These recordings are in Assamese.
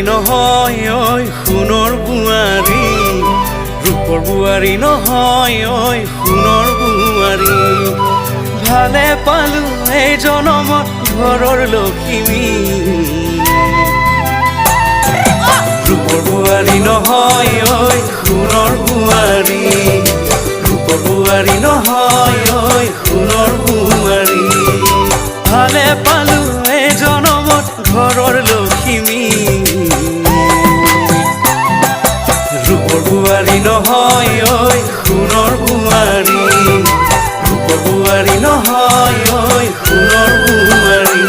নহয় ঐ সোণৰ বোৱাৰী, ৰূপৰ বোৱাৰী নহয় ঐ সোণৰ বোৱাৰী। ভালে পালো এই জনমত ঘৰৰ লখিমী, ৰূপৰ বোৱাৰী নহয় ঐ সোণৰ বোৱাৰী, ৰূপৰ বোৱাৰী নহয় ঐ সোণৰ বোৱাৰী। ভালে পালো এই জনমত ঘৰৰ লখিমী, ৰূপৰ বোৱাৰী নহয় ঐ সোণৰ বোৱাৰী, ৰূপৰ বোৱাৰী নহয় ঐ সোণৰ বোৱাৰী।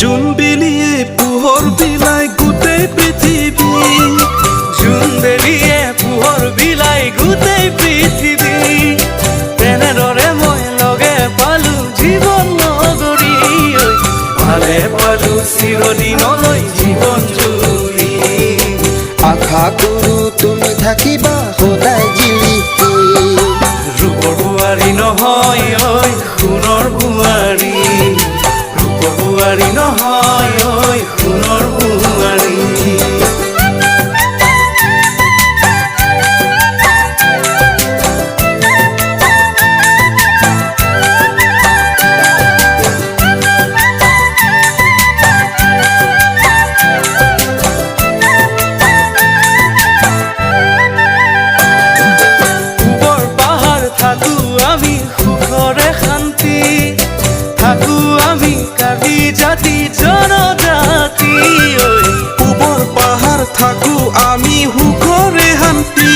জোন বেলিয়ে পোহৰ বিলাই গোটেই পৃথিৱী, জোন বেলিয়ে পোহৰ বিলাই গোটেই পৃথিৱী। তেনেদৰে মই লগে পালো জীৱন নগৰী, ভালে পালো চিৰদিনলৈ জীৱন জুৰি। আশা কৰো তুমি থাকিবা সদায় জিলিকি, ৰূপৰ বোৱাৰী নহয় ঐ সোণৰ বোৱাৰী, ৰূপৰ বোৱাৰী নহয় ঐ সোণৰ বোৱাৰী। ওপৰ পাহাৰ থাকো আমি সুখৰে শান্তি, থাকো আমি কাৰ্বি জাতি জনজাতি। ওপৰ পাহাৰ থাকো আমি সুখৰে শান্তি,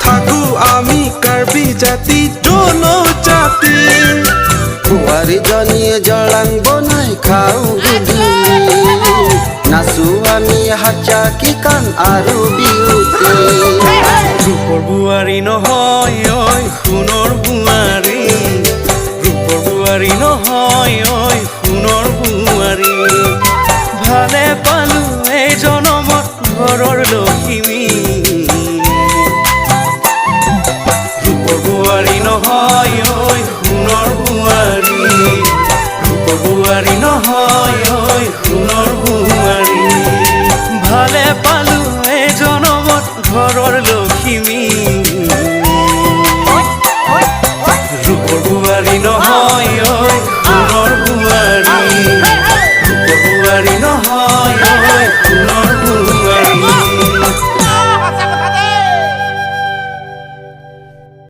থাকো আমি কাৰ্বি জাতি জনজাতি। বোৱাৰীজনীয়ে জলাং বনাই খাওঁ গধূলি, নাচো আমি হাতচাকি কাণ আৰু বিহুতে। ৰূপৰ বোৱাৰী নহয় ঐ সোণৰ বোৱাৰী, ৰূপৰ বোৱাৰী নহয় ঐ সোণৰ বোৱাৰী। ভালে পালো এই জনমত ঘৰৰ লখিমী, ৰূপৰ বোৱাৰী নহয় ঐ সোণৰ বোৱাৰী, ৰূপৰ বোৱাৰী নহয় ঐ সোণৰ